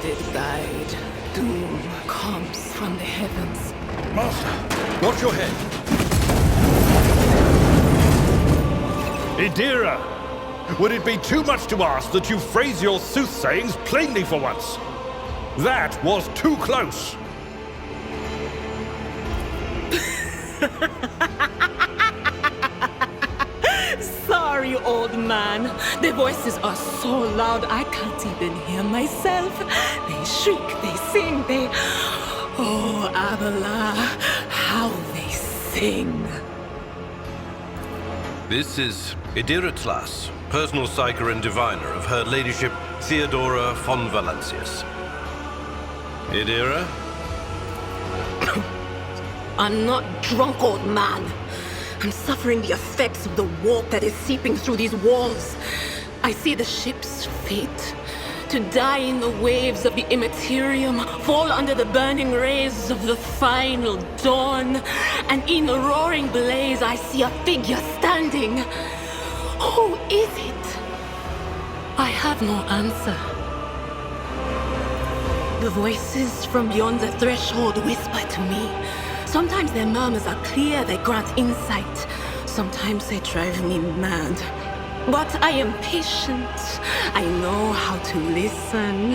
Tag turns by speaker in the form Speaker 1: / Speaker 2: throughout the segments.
Speaker 1: dreaded guide. Doom comes from the heavens.
Speaker 2: Master, watch your head. Idira, would it be too much to ask that you phrase your soothsayings plainly for once? That was too close.
Speaker 1: Sorry, old man. Their voices are so loud I can't even hear myself. They shriek, they sing, they... Oh, Abala, how they sing.
Speaker 3: This is Idira Tlas, personal psyker and diviner of Her Ladyship Theodora von Valancius. Idira?
Speaker 1: I'm not drunk, old man. I'm suffering the effects of the warp that is seeping through these walls. I see the ship's fate. To die in the waves of the immaterium, fall under the burning rays of the final dawn. And in the roaring blaze, I see a figure standing. Who is it? I have no answer. The voices from beyond the threshold whisper to me. Sometimes their murmurs are clear, they grant insight. Sometimes they drive me mad. But I am patient. I know how to listen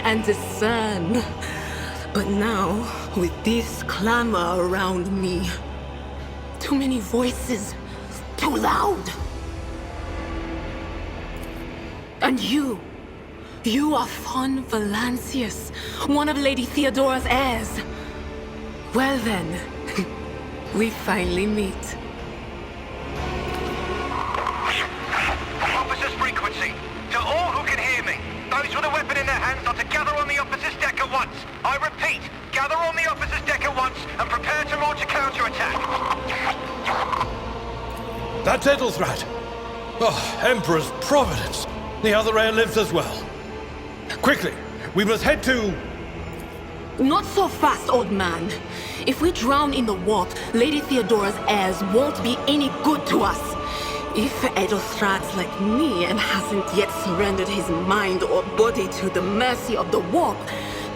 Speaker 1: and discern. But now, with this clamor around me, too many voices, too loud. And you are von Valancius, one of Lady Theodora's heirs. Well then, we finally meet.
Speaker 4: Officer's frequency. To all who can hear me, those with a weapon in their hands are to gather on the officer's deck at once. I repeat, gather on the officer's deck at once and prepare to launch a counterattack.
Speaker 2: That's Edelthrat. Oh, Emperor's providence. The other heir lives as well. Quickly, we must head to...
Speaker 1: Not so fast, old man. If we drown in the warp, Lady Theodora's heirs won't be any good to us. If Edelthrat's like me and hasn't yet surrendered his mind or body to the mercy of the warp,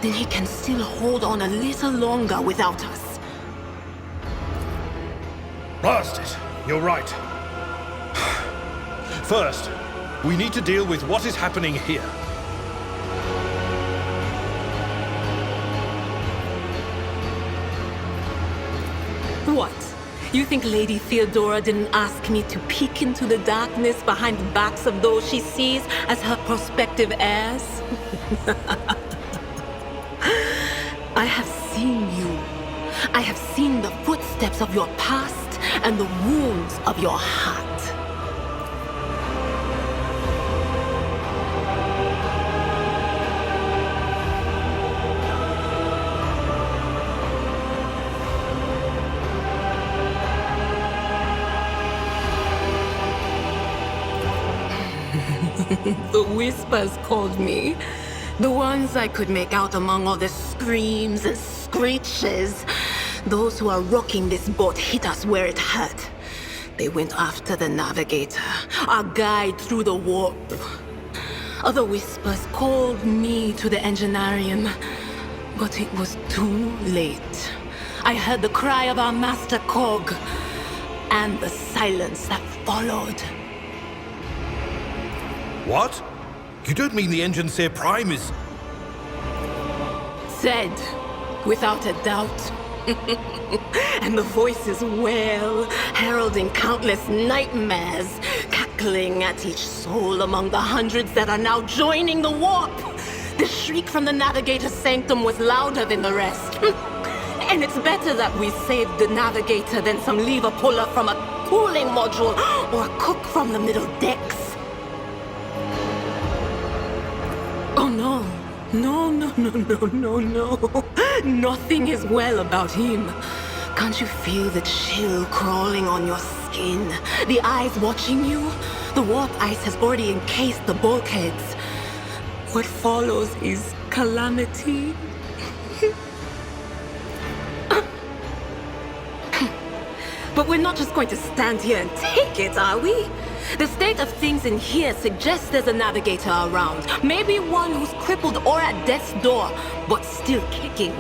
Speaker 1: then he can still hold on a little longer without us.
Speaker 2: Blast it. You're right. First, we need to deal with what is happening here.
Speaker 1: What? You think Lady Theodora didn't ask me to peek into the darkness behind the backs of those she sees as her prospective heirs? I have seen you. I have seen the footsteps of your past and the wounds of your heart. The whispers called me. The ones I could make out among all the screams and screeches. Those who are rocking this boat hit us where it hurt. They went after the navigator, our guide through the warp. Other whispers called me to the enginarium, but it was too late. I heard the cry of our master Cog, and the silence that followed.
Speaker 2: What? You don't mean the Engineer Prime is...
Speaker 1: Said, without a doubt. And the voices wail, heralding countless nightmares, cackling at each soul among the hundreds that are now joining the warp. The shriek from the navigator's sanctum was louder than the rest. And it's better that we saved the navigator than some lever puller from a cooling module or a cook from the middle decks. Oh no. No. Nothing is well about him. Can't you feel the chill crawling on your skin? The eyes watching you? The warp ice has already encased the bulkheads. What follows is calamity. But we're not just going to stand here and take it, are we? The state of things in here suggests there's a navigator around. Maybe one who's crippled or at death's door, but still kicking.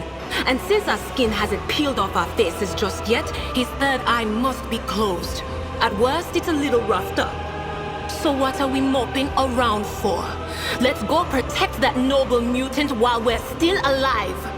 Speaker 1: And since our skin hasn't peeled off our faces just yet, his third eye must be closed. At worst, it's a little roughed up. So what are we moping around for? Let's go protect that noble mutant while we're still alive.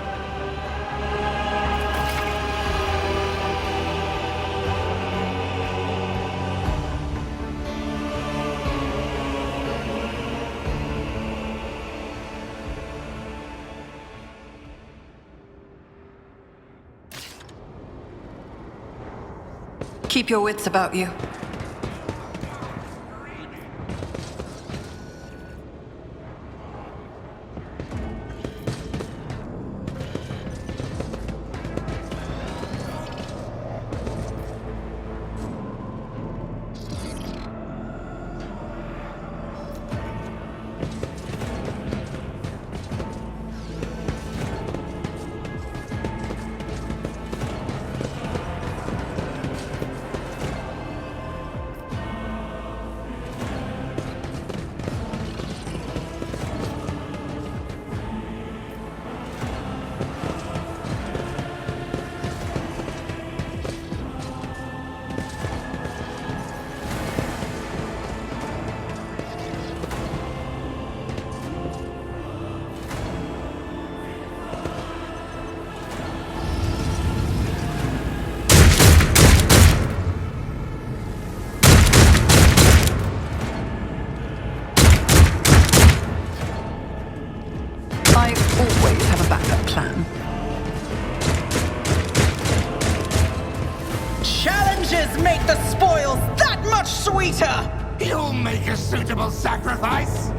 Speaker 5: Keep your wits about you. I always have a backup plan.
Speaker 6: Challenges make the spoils that much sweeter!
Speaker 7: You'll make a suitable sacrifice?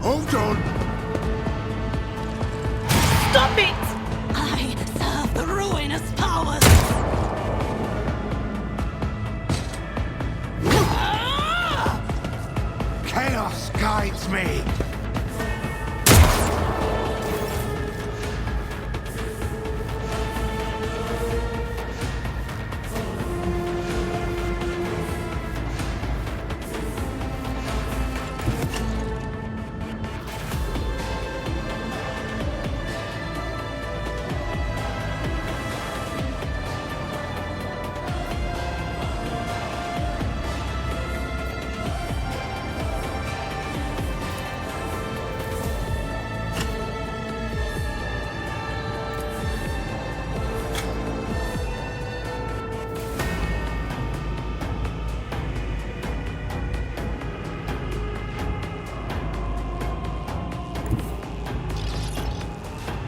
Speaker 7: Hold on.
Speaker 1: Stop it! I serve the ruinous powers!
Speaker 7: Chaos guides me.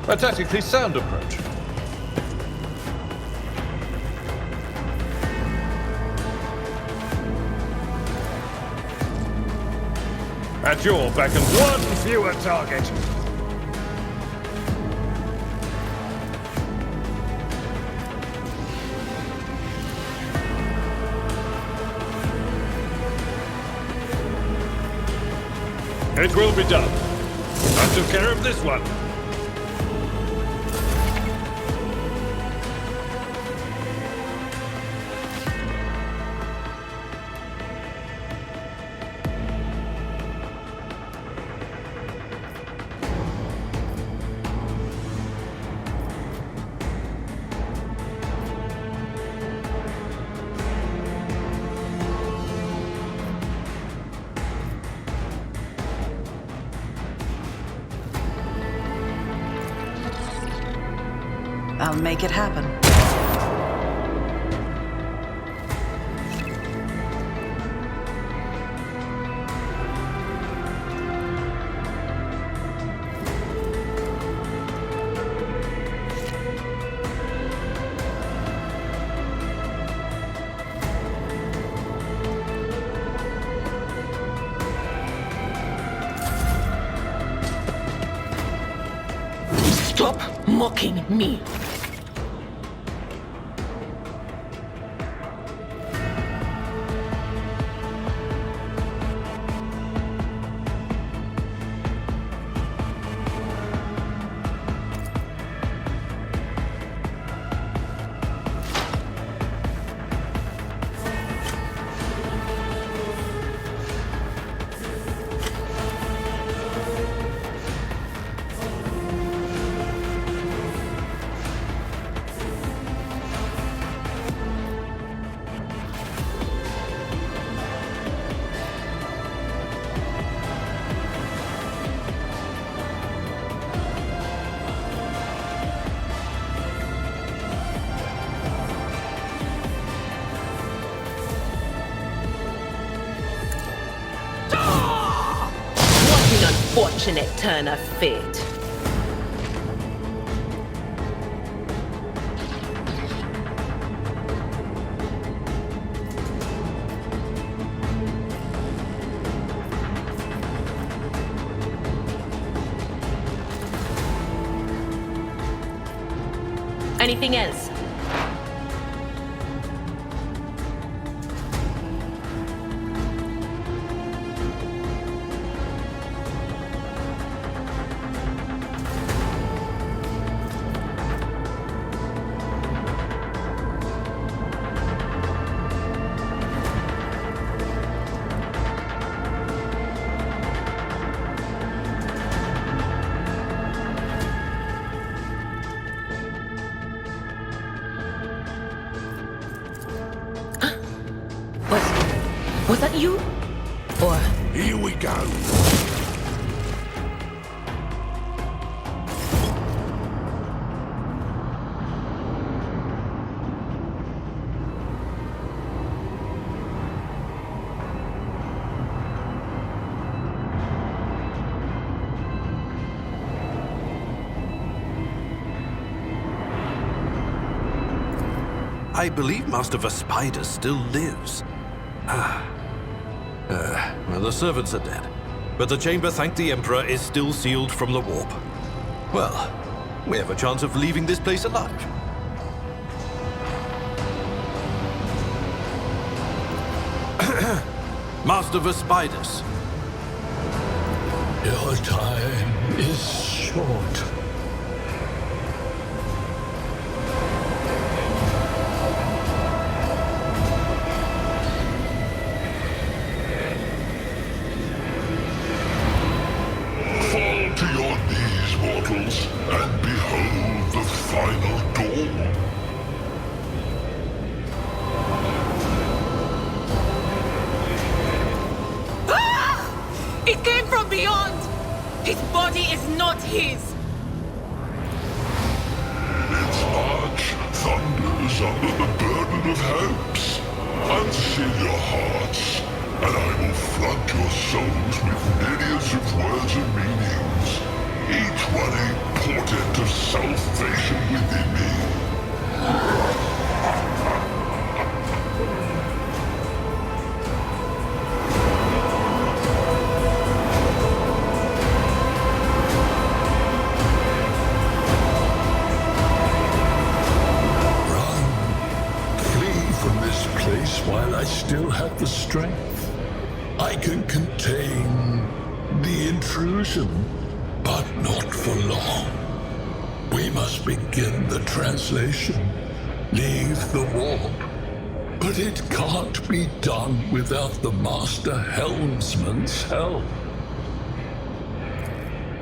Speaker 2: A tactically sound approach. At your beck and one fewer target. It will be done. I took care of this one.
Speaker 5: I'll make it happen.
Speaker 1: Stop mocking me. Unfortunate turn of fate. Anything else? Was that you? Or...
Speaker 7: Here we go.
Speaker 3: I believe Master Vespider still lives. Well, the servants are dead, but the chamber, thank the Emperor, is still sealed from the warp. Well, we have a chance of leaving this place alive. Master Vespider.
Speaker 8: Your time is short.
Speaker 9: To your knees, mortals, and behold the final dawn.
Speaker 1: Ah! It came from beyond! His body is not his!
Speaker 9: Its arch thunders under the burden of hopes. Unseal your hearts, and I will flood your souls with myriads of words and meanings, each one a portent of salvation within me.
Speaker 8: While I still have the strength, I can contain the intrusion, but not for long. We must begin the translation, leave the warp. But it can't be done without the Master Helmsman's help.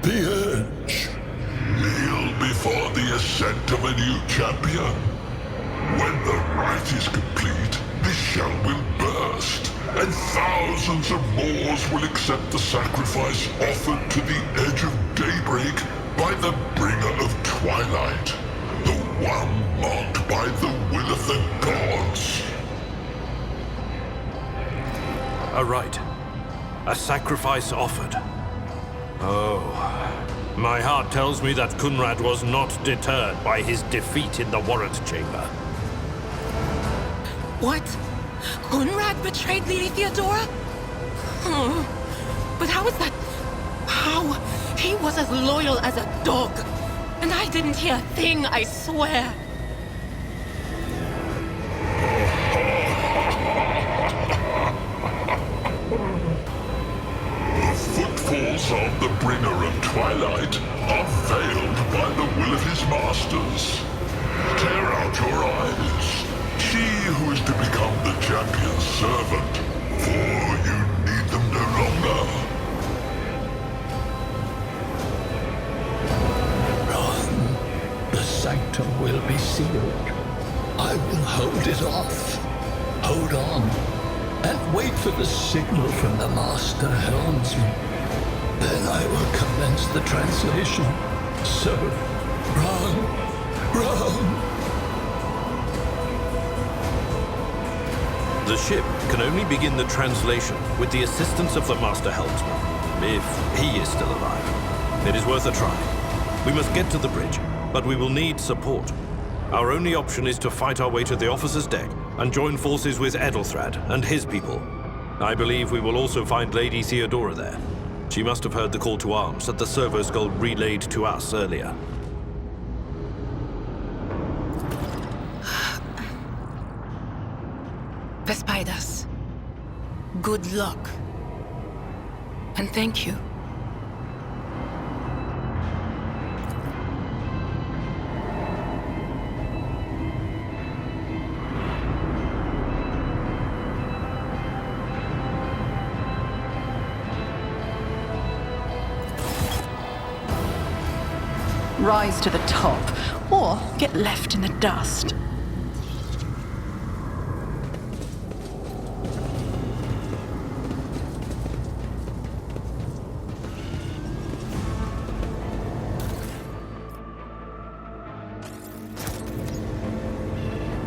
Speaker 8: The Urge.
Speaker 9: Kneel before the ascent of a new champion. When the rite is complete, this shell will burst, and thousands of Moors will accept the sacrifice offered to the edge of daybreak by the bringer of twilight, the one marked by the will of the gods.
Speaker 3: A rite. A sacrifice offered. Oh. My heart tells me that Kunrad was not deterred by his defeat in the warrant chamber.
Speaker 1: What? Conrad betrayed Lady Theodora? Oh, but how is that? How? He was as loyal as a dog. And I didn't hear a thing, I swear.
Speaker 9: The footfalls of the bringer of twilight are veiled by the will of his masters. Tear out your eyes. She who is to become the champion's servant, for you need them no longer.
Speaker 8: Run. The sanctum will be sealed. I will hold it off. Hold on. And wait for the signal from the master helmsman. Then I will commence the translation. So, run. Run.
Speaker 3: The ship can only begin the translation with the assistance of the Master Helmsman, if he is still alive. It is worth a try. We must get to the bridge, but we will need support. Our only option is to fight our way to the officer's deck and join forces with Edelthrad and his people. I believe we will also find Lady Theodora there. She must have heard the call to arms that the servo skull relayed to us earlier.
Speaker 1: Vespidas, good luck. And thank you.
Speaker 5: Rise to the top, or get left in the dust.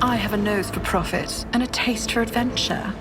Speaker 5: I have a nose for profit and a taste for adventure.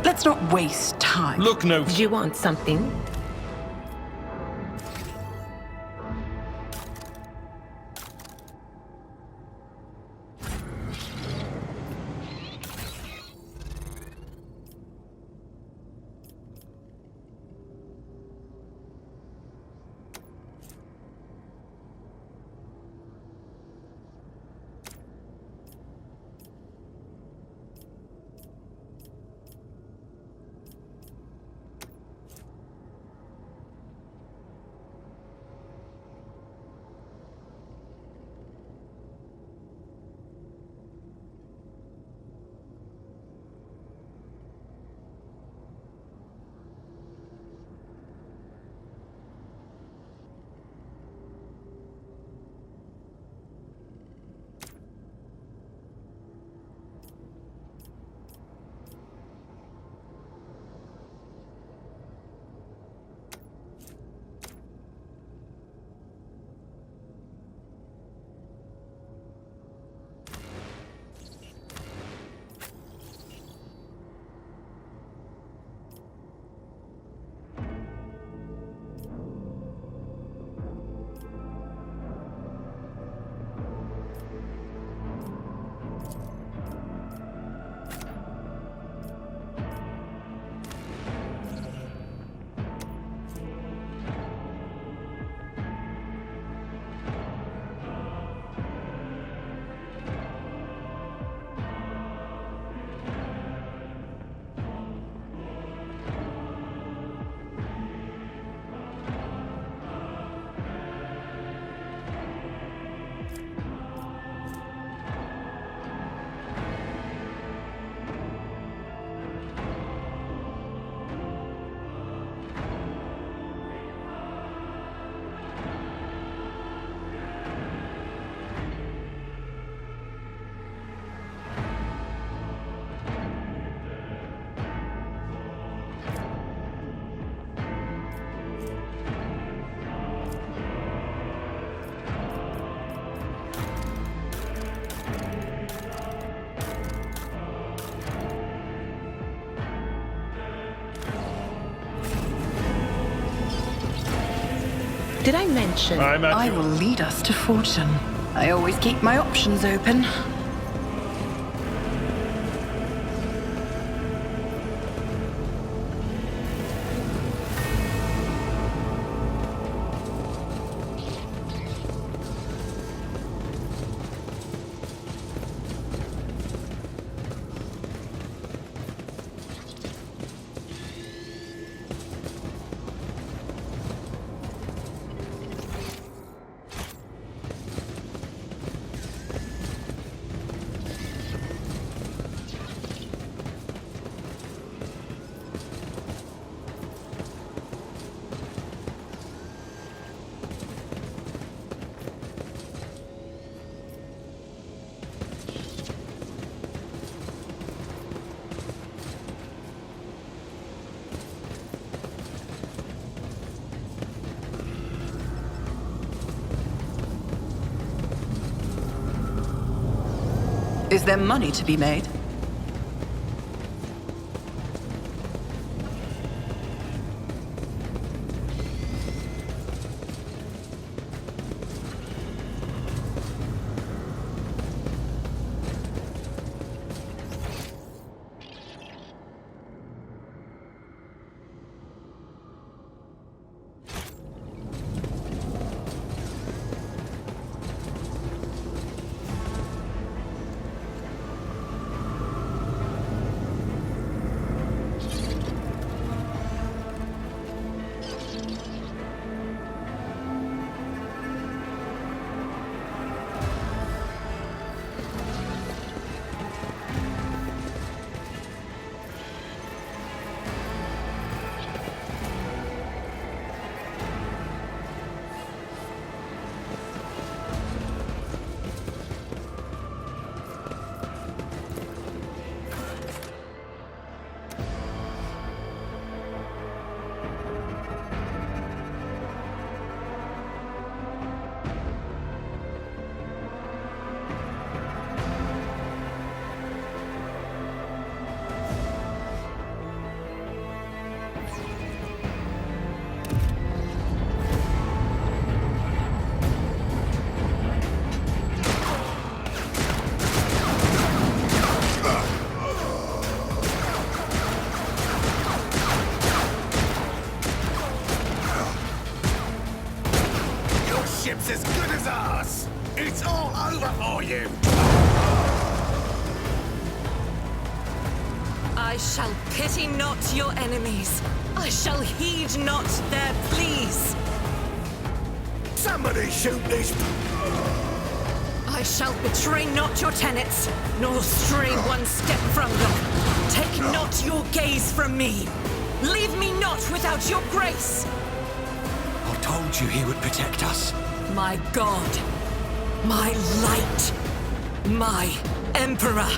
Speaker 5: Let's not waste time.
Speaker 2: Look, no.
Speaker 1: Do you want something? Did I mention?
Speaker 2: I'm at
Speaker 5: I
Speaker 2: you.
Speaker 5: will lead us to fortune. I always keep my options open. Is there money to be made?
Speaker 7: Ship's as good as ours! It's all over for you!
Speaker 10: I shall pity not your enemies. I shall heed not their pleas.
Speaker 7: Somebody shoot this...
Speaker 10: I shall betray not your tenets, nor stray one step from them. Take not your gaze from me. Leave me not without your grace.
Speaker 7: I told you he would protect us.
Speaker 10: My God, my light, my Emperor.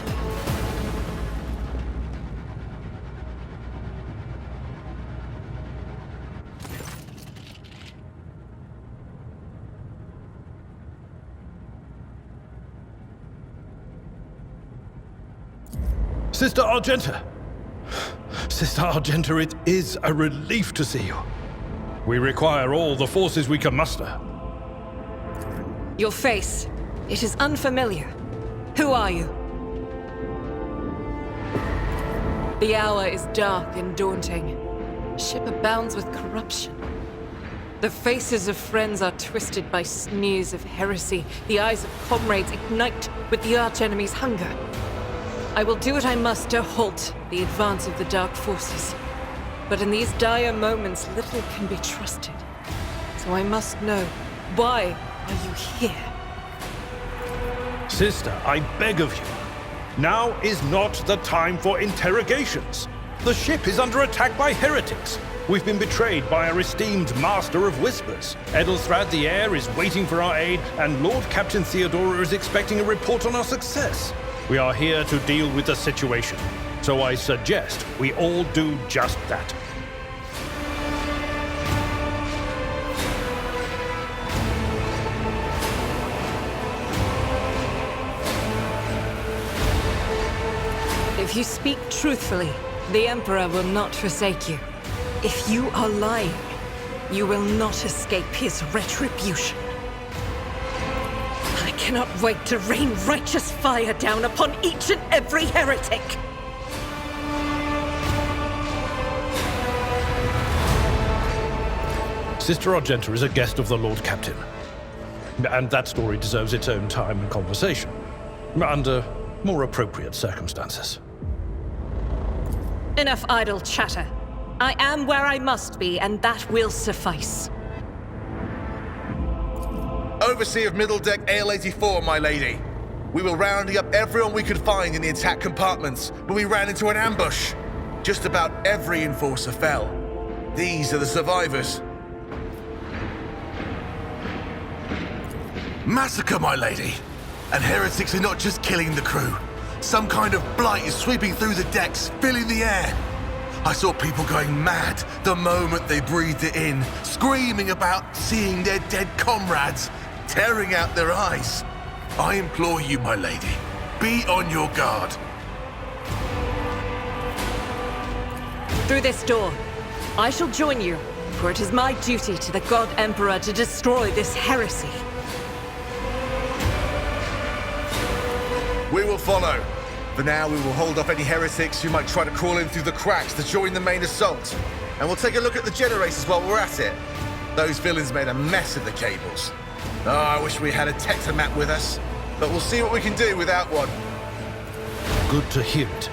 Speaker 2: Sister Argenta! Sister Argenta, it is a relief to see you. We require all the forces we can muster.
Speaker 10: Your face, it is unfamiliar. Who are you? The hour is dark and daunting. Ship abounds with corruption. The faces of friends are twisted by sneers of heresy. The eyes of comrades ignite with the archenemy's hunger. I will do what I must to halt the advance of the dark forces. But in these dire moments, little can be trusted. So I must know, why are you here?
Speaker 2: Sister, I beg of you. Now is not the time for interrogations. The ship is under attack by heretics. We've been betrayed by our esteemed Master of Whispers. Edelstrad the Heir is waiting for our aid, and Lord Captain Theodora is expecting a report on our success. We are here to deal with the situation, so I suggest we all do just that.
Speaker 10: If you speak truthfully, the Emperor will not forsake you. If you are lying, You will not escape his retribution. I cannot wait to rain righteous fire down upon each and every heretic!
Speaker 2: Sister Argenta is a guest of the Lord Captain. And that story deserves its own time and conversation, under more appropriate circumstances.
Speaker 10: Enough idle chatter. I am where I must be, and that will suffice.
Speaker 7: Overseer of Middle Deck AL-84, my lady. We were rounding up everyone we could find in the attack compartments, but we ran into an ambush. Just about every enforcer fell. These are the survivors. Massacre, my lady. And heretics are not just killing the crew. Some kind of blight is sweeping through the decks, filling the air. I saw people going mad the moment they breathed it in, screaming about seeing their dead comrades, tearing out their eyes. I implore you, my lady, be on your guard.
Speaker 10: Through this door, I shall join you, for it is my duty to the God Emperor to destroy this heresy.
Speaker 7: We will follow. For now, we will hold off any heretics who might try to crawl in through the cracks to join the main assault. And we'll take a look at the generators while we're at it. Those villains made a mess of the cables. Oh, I wish we had a Tectomat with us. But we'll see what we can do without one.
Speaker 2: Good to hear it.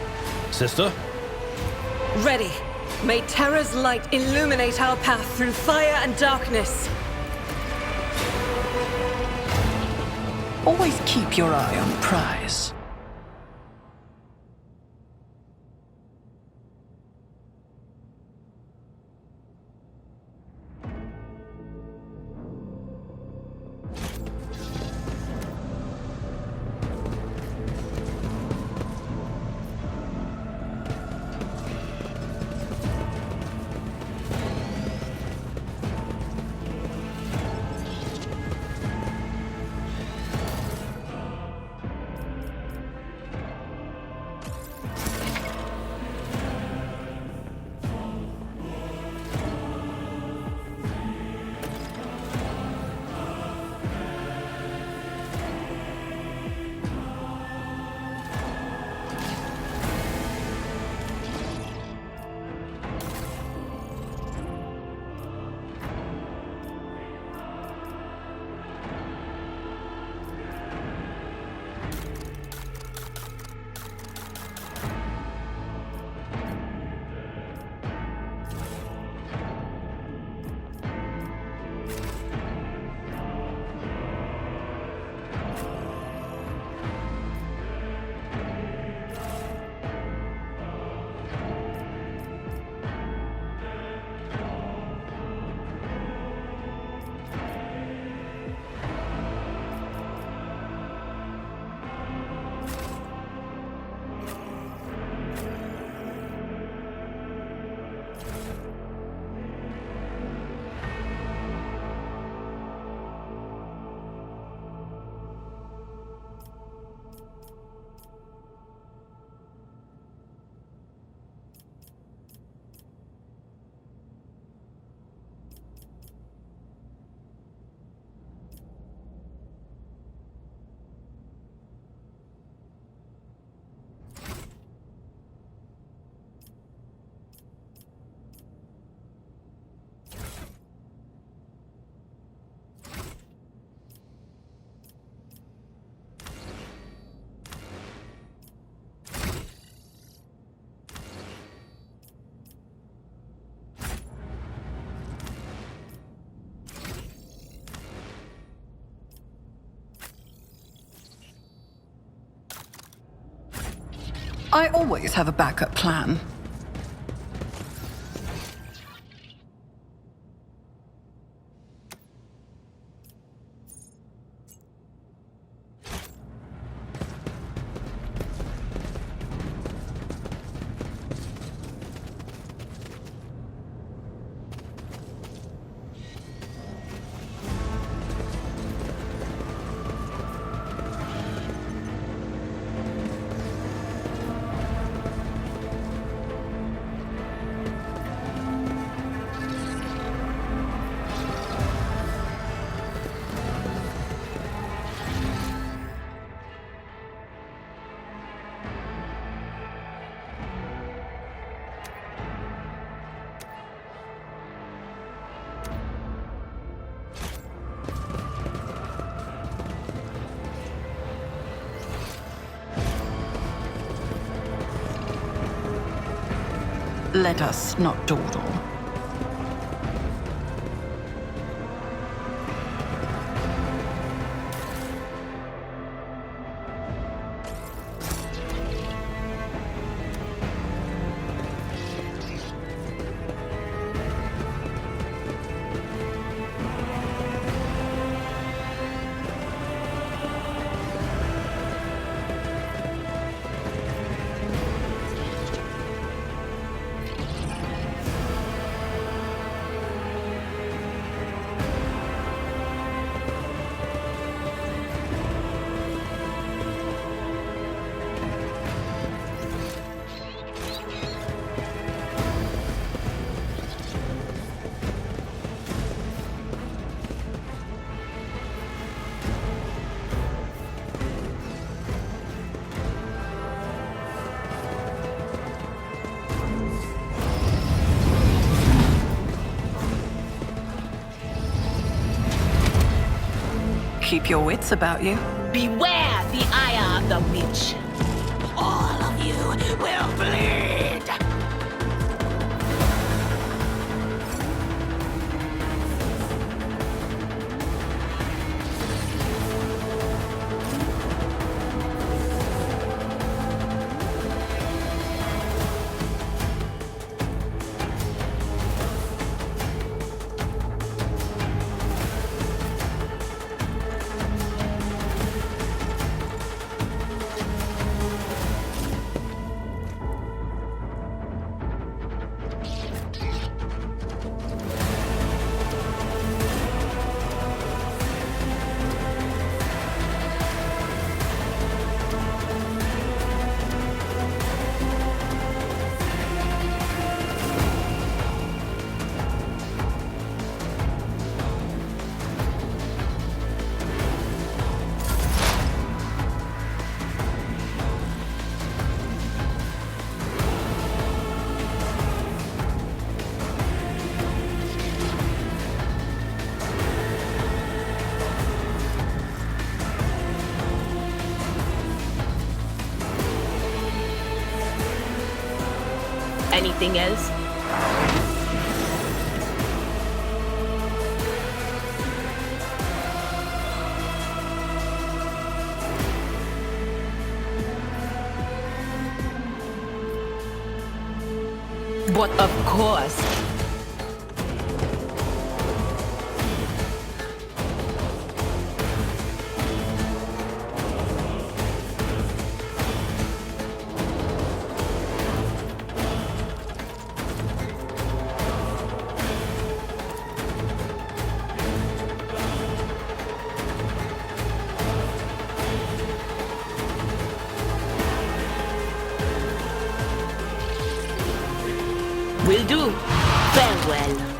Speaker 2: Sister?
Speaker 10: Ready. May Terra's light illuminate our path through fire and darkness.
Speaker 6: Always keep your eye on the prize. I always have a backup plan. Let us not dawdle. Keep your wits about you.
Speaker 1: Beware the ire of the witch. All of you will bleed. Anything else? But of course. Will do. Farewell.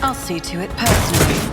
Speaker 6: I'll see to it personally.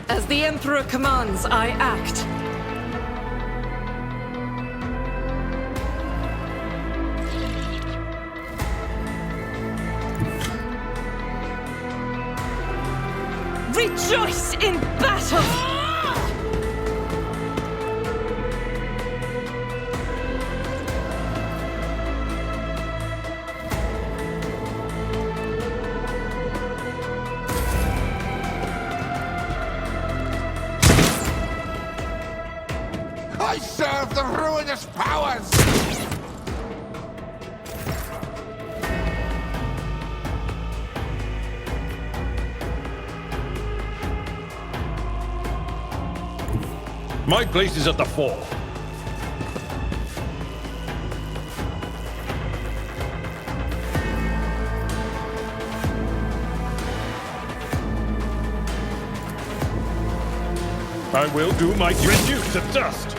Speaker 10: As the Emperor commands, I act. Rejoice in battle!
Speaker 11: I serve the ruinous powers!
Speaker 2: My place is at the fore. I will do my reduce to dust.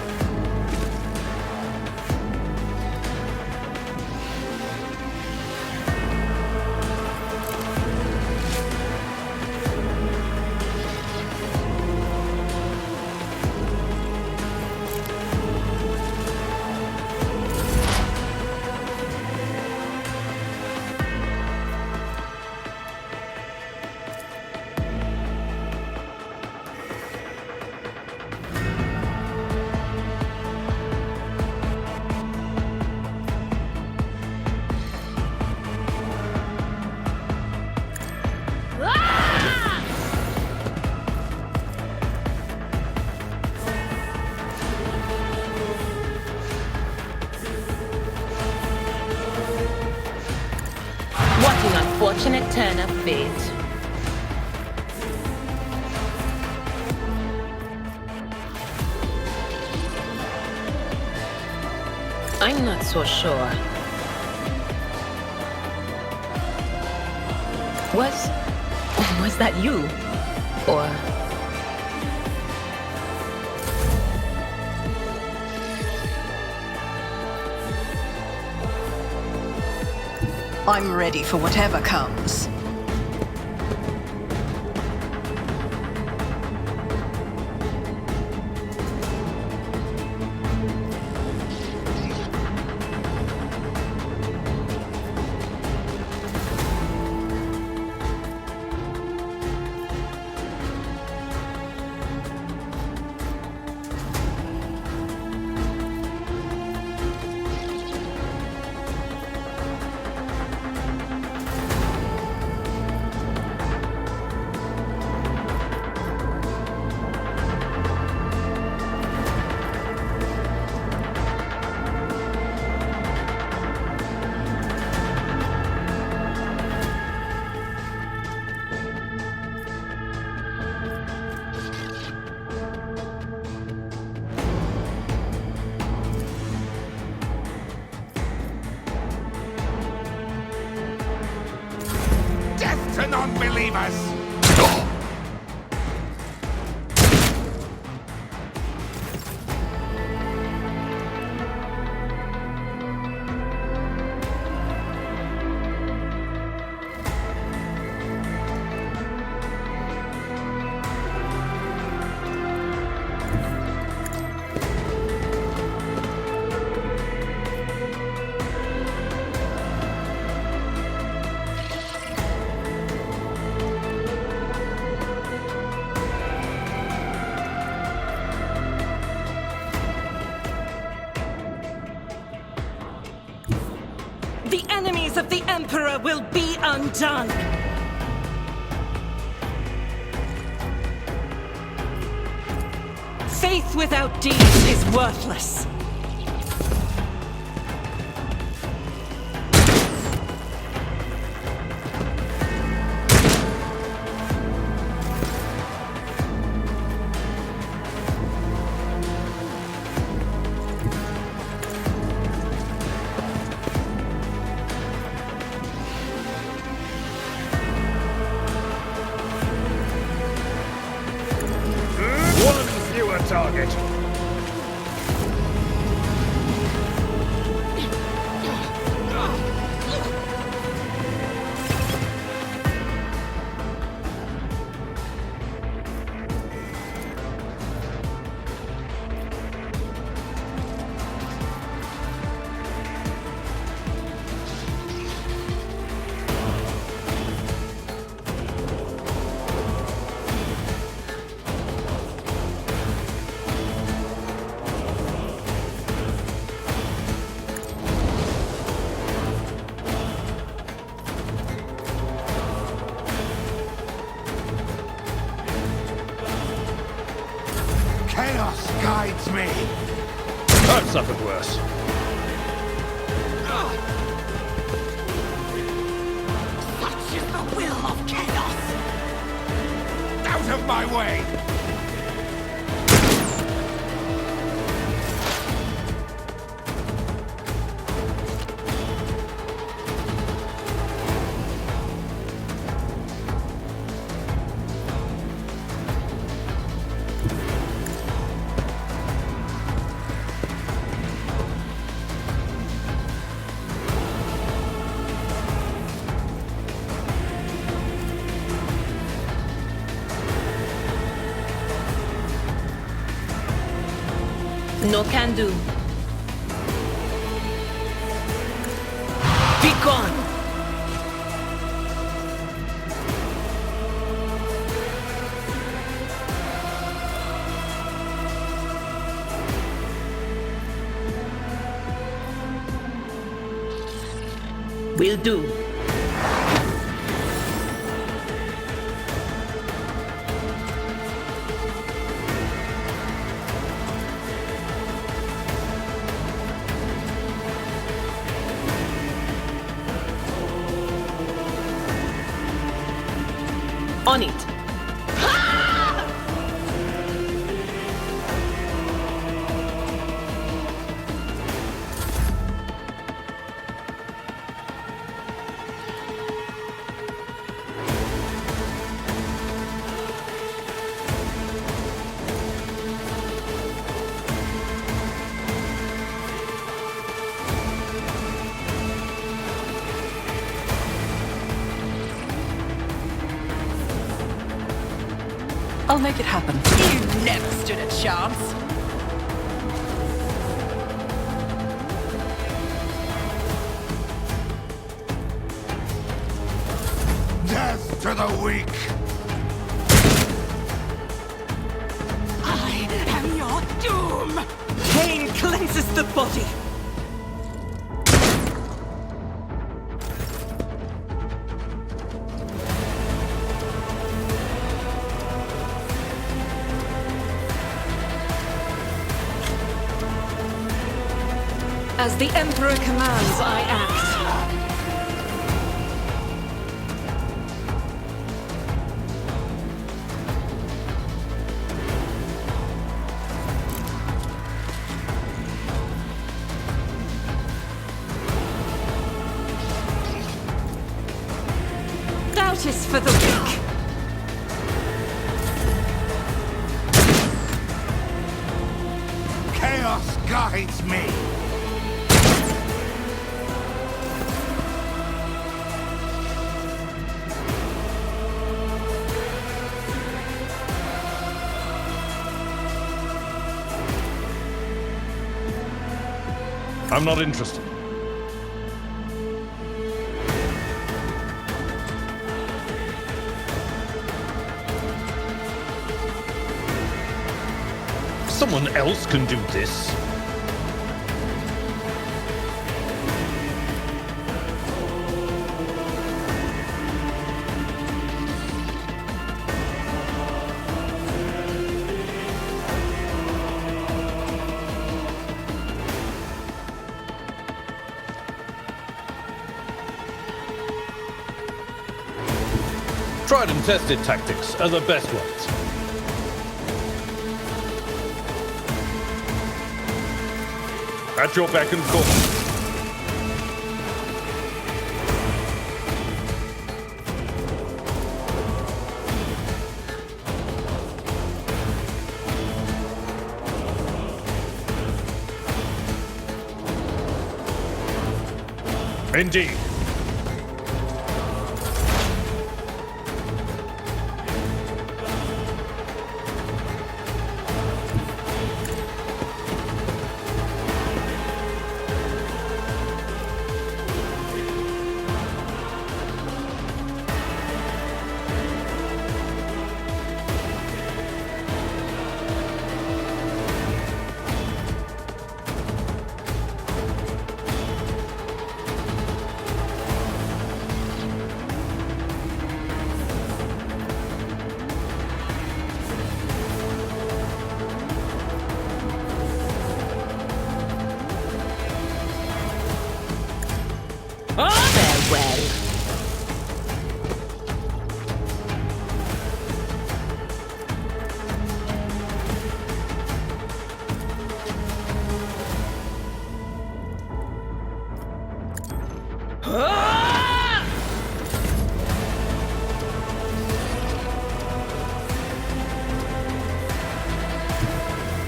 Speaker 1: What an unfortunate turn of fate. I'm not so sure. Was that you? Or...
Speaker 5: I'm ready for whatever comes.
Speaker 11: Death to non-believers!
Speaker 10: The enemies of the Emperor will be undone! Faith without deeds is worthless.
Speaker 2: One fewer target.
Speaker 11: Chaos guides me.
Speaker 2: I've suffered worse.
Speaker 11: Such is the will of chaos. Out of my way.
Speaker 1: No can do. Be gone! Will do. On it.
Speaker 5: I'll make it happen.
Speaker 6: You never stood a chance.
Speaker 11: Death to the weak.
Speaker 6: I am your doom.
Speaker 1: Pain cleanses the body.
Speaker 10: As the Emperor commands, I act. Doubt is for the weak.
Speaker 11: Chaos guides me.
Speaker 2: I'm not interested. Someone else can do this. Tried and tested tactics are the best ones. At your beck and call. Indeed.
Speaker 1: Farewell.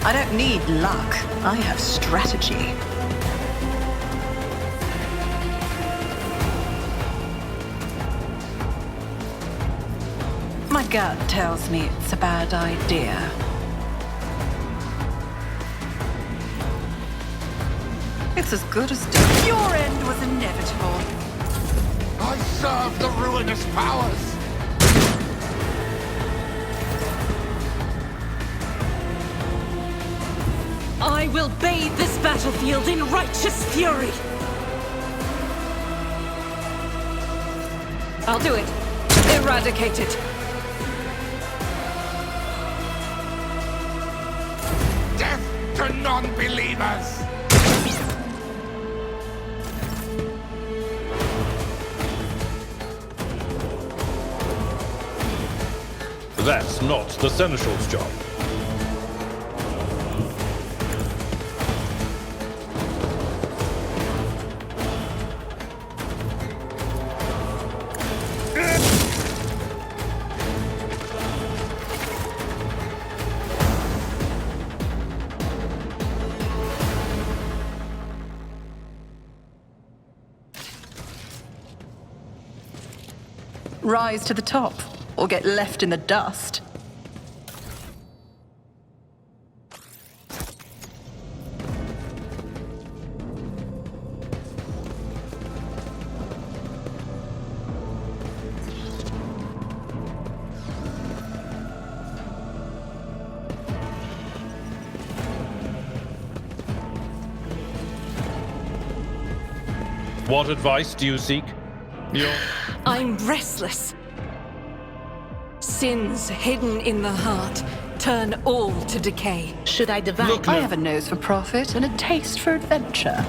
Speaker 5: I don't need luck. I have strategy. My gut tells me it's a bad idea. It's as good as done. Your end was inevitable.
Speaker 11: I serve the ruinous powers!
Speaker 10: I will bathe this battlefield in righteous fury! I'll do it. Eradicate it.
Speaker 11: Death to non-believers!
Speaker 2: That's not the Seneschal's job.
Speaker 5: Rise to the top, or get left in the dust.
Speaker 2: What advice do you seek?
Speaker 10: I'm restless. Sins hidden in the heart turn all to decay.
Speaker 1: Should I divide?
Speaker 5: I have a nose for profit and a taste for adventure.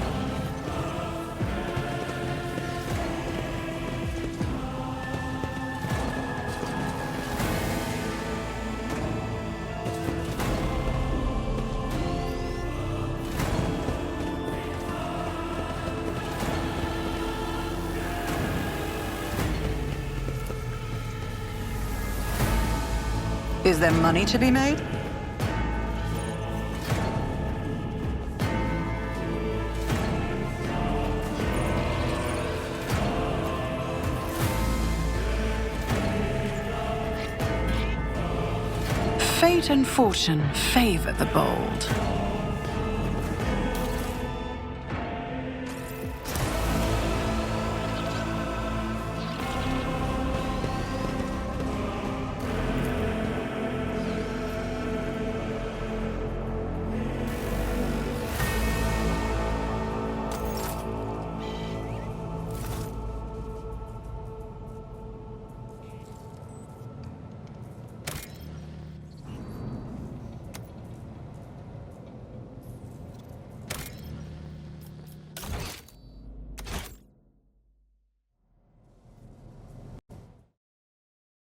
Speaker 5: Is there money to be made? Fate and fortune favor the bold.